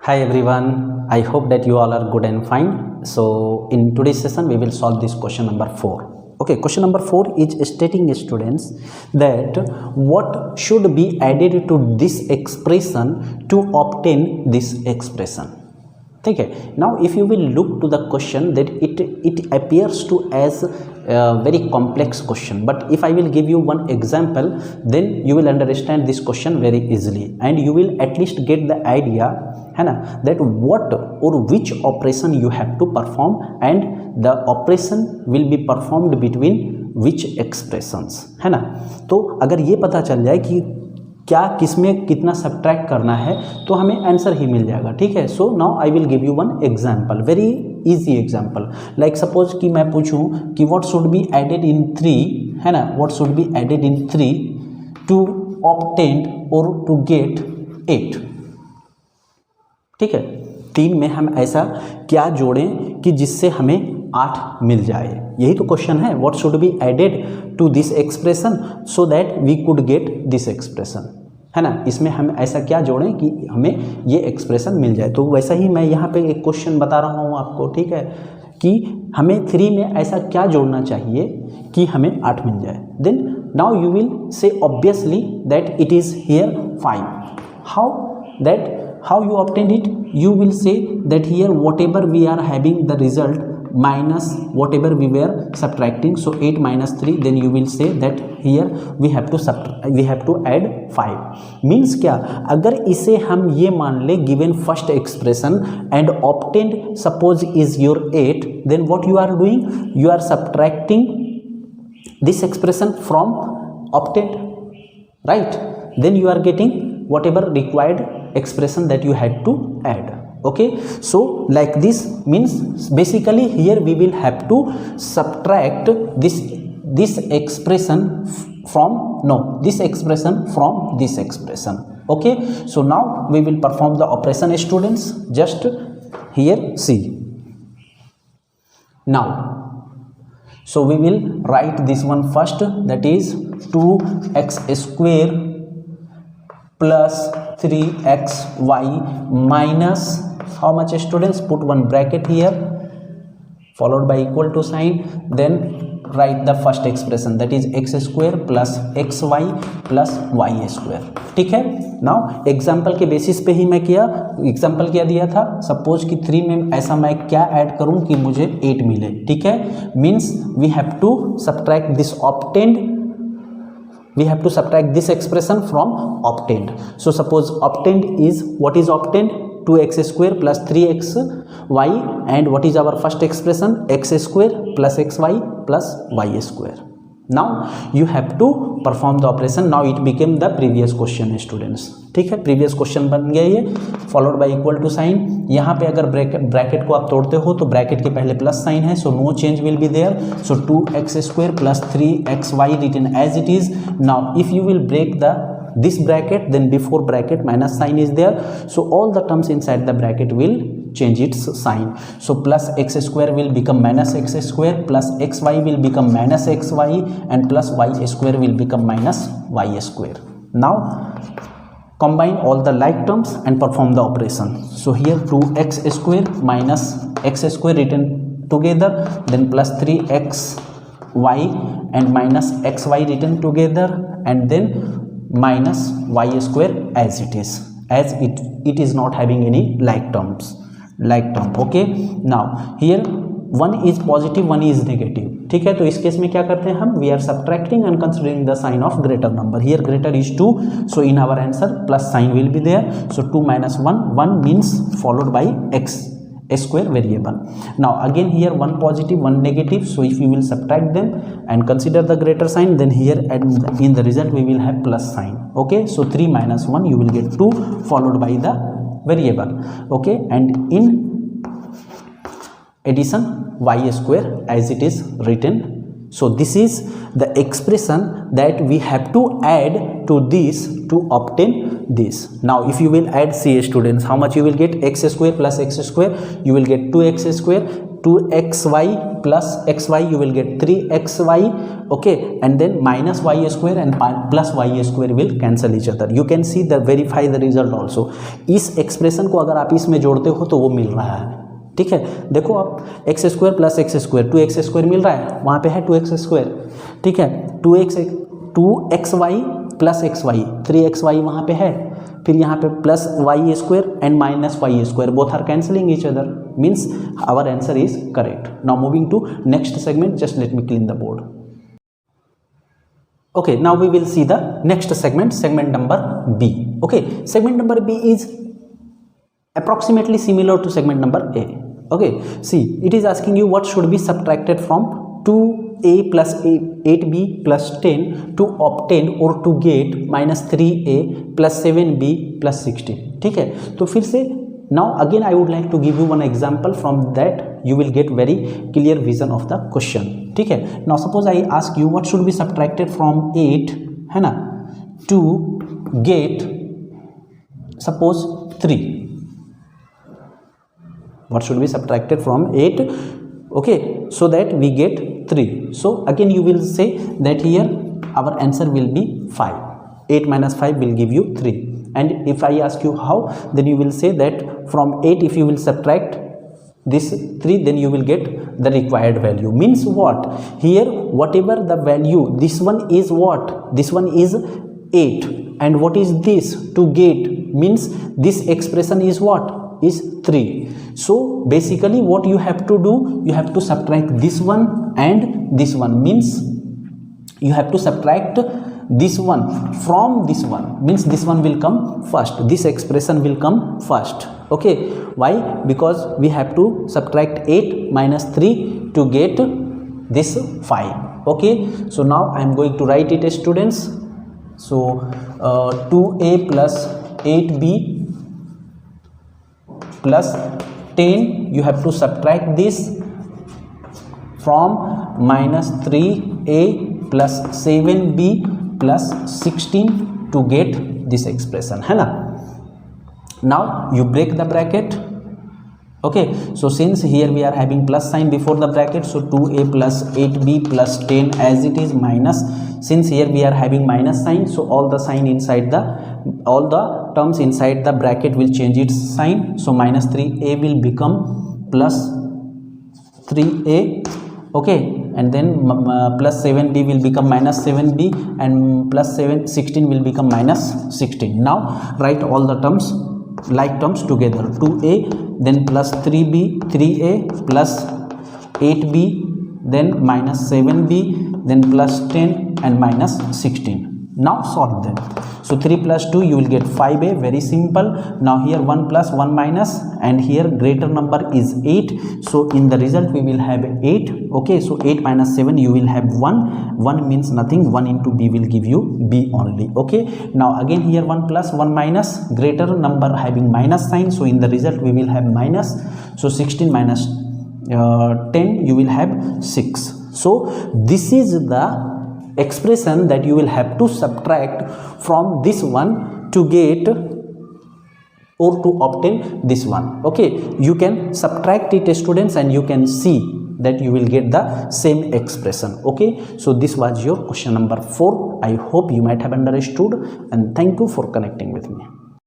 Hi everyone, I hope that you all are good and fine. So in today's session we will solve this question number 4. Okay, question number 4 is stating students that what should be added to this expression to obtain this expression. ठीक है. Now if you will look to the question that it appears to as a very complex question, but if I will give you one example, then you will understand this question very easily and you will at least get the idea है ना that what or which operation you have to perform and the operation will be performed between which expressions है ना. तो अगर ये पता चल जाए कि क्या किसमें कितना सब्ट्रैक्ट करना है तो हमें आंसर ही मिल जाएगा. ठीक है. So now I will give you one example, very easy example. Like suppose कि मैं पूछूं कि what should be added in 3 है ना, what should be added in 3 to obtain or to get 8. ठीक है. 3 में हम ऐसा क्या जोड़ें कि जिससे हमें 8 मिल जाए. यही तो क्वेश्चन है. What should be added to this expression so that we could get this expression है ना. इसमें हम ऐसा क्या जोड़ें कि हमें ये एक्सप्रेशन मिल जाए. तो वैसा ही मैं यहाँ पे एक क्वेश्चन बता रहा हूँ आपको. ठीक है कि हमें 3 में ऐसा क्या जोड़ना चाहिए कि हमें 8 मिल जाए. Then now you will say obviously that it is here 5. how you obtained it? You will say that here whatever we are having the result minus whatever we were subtracting, so 8 minus 3, then you will say that here we have to add 5. means क्या, अगर इसे हम ये मान ले given first expression and obtained suppose is your 8, then what you are doing, you are subtracting this expression from obtained, right? then you are getting whatever required expression that you had to add. Okay, so like this means basically here we will have to subtract this expression from this expression from this expression. Okay, so now we will perform the operation, students. Just here see. Now so we will write this one first, that is 2x square plus 3xy minus how much, students? Put one bracket here followed by equal to sign, then write the first expression, that is x square plus xy plus y square. ठीक है. Now example के basis पे ही मैं example क्या दिया था, suppose कि 3 में ऐसा मैं क्या ऐड करूं कि मुझे 8 मिले. ठीक है. Means we have to subtract this obtained, we have to subtract this expression from obtained. So suppose obtained is, what is obtained? 2x square plus 3xy, and what is our first expression? x square plus xy plus y square. Now you have to perform the operation. Now it became the previous question, students. ठीक है. Previous question बन गया ये, followed by equal to sign. यहाँ पे अगर bracket को आप तोड़ते हो तो ब्रैकेट के पहले प्लस साइन है, so no change will be there. So 2x square plus 3xy written as it is. Now if you will break this bracket, then before bracket minus sign is there, so all the terms inside the bracket will change its sign. So plus x square will become minus x square, plus xy will become minus xy, and plus y square will become minus y square. Now combine all the like terms and perform the operation. So here 2x square minus x square written together, then plus 3xy and minus xy written together, and then minus y square as it is, as it is not having any like term. Okay, now here one is positive, one is negative. ठीक है. तो इस case में क्या करते हैं हम, we are subtracting and considering the sign of greater number. Here greater is 2, so in our answer plus sign will be there. So 2 minus 1 means followed by x square variable. Now again here one positive, one negative, so if you will subtract them and consider the greater sign, then here in the result we will have plus sign. Okay, so 3 minus 1 you will get 2 followed by the variable. Okay, and in addition y square as it is written. So this is the expression that we have to add to this to obtain this. Now if you will add, see students, how much you will get, x square plus x square, you will get 2x square. 2xy plus xy, you will get 3xy, okay, and then minus y square and plus y square will cancel each other. You can see the verify the result also. इस expression को अगर आप इसमें जोड़ते हो तो वो मिल रहा है, ठीक है। देखो आप x square plus x square 2x square मिल रहा है, वहाँ पे है 2x स्क्वायर, ठीक है। 2xy प्लस xy 3xy वहाँ पे है, फिर यहाँ पे plus y square and minus y square, both are cancelling each other, means our answer is correct. Now moving to next segment, just let me clean the board. Okay, now we will see the next segment, segment number B. Okay, segment number B is approximately similar to segment number A. Okay, see, it is asking you what should be subtracted from 2a plus 8b plus 10 to obtain or to get minus 3a plus 7b plus 16. ठीक है, तो फिर से now again I would like to give you one example, from that you will get very clear vision of the question. ठीक है, now suppose I ask you what should be subtracted from 8 है ना to get suppose 3. What should be subtracted from 8, okay, so that we get 3. So again you will say that here our answer will be 5. 8 minus 5 will give you 3. And if I ask you how, then you will say that from 8 if you will subtract this 3, then you will get the required value. Means what? Here whatever the value, this one is what? This one is 8, and what is this to get? Means this expression is what? Is 3. So basically what you have to do, you have to subtract this one and this one, means you have to subtract this one from this one, means this one will come first, this expression will come first. Okay, why? Because we have to subtract 8 minus 3 to get this 5. Okay, so now I am going to write it, students. So 2a plus 8b plus 10, you have to subtract this from minus 3a plus 7b plus 16 to get this expression, है ना। Now you break the bracket. Okay, so since here we are having plus sign before the bracket, so 2a plus 8b plus 10 as it is minus, since here we are having minus sign, so all the sign inside the, all the terms inside the bracket will change its sign. So minus 3a will become plus 3a, okay, and then plus 7b will become minus 7b, and plus 16 will become minus 16. Now write all the terms, like terms together. 2a, then plus 3a plus 8b, then minus 7b, then plus 10 and minus 16. Now solve them. So 3 plus 2 you will get 5a, very simple. Now here 1 plus 1 minus, and here greater number is 8, so in the result we will have 8. Okay, so 8 minus 7 you will have 1. 1 means nothing, 1 into b will give you b only. Okay, now again here 1 plus 1 minus, greater number having minus sign, so in the result we will have minus. So 16 minus 10 you will have 6. So this is the expression that you will have to subtract from this one to get or to obtain this one. Okay, you can subtract it, students, and you can see that you will get the same expression. Okay, so this was your question number 4. I hope you might have understood, and thank you for connecting with me.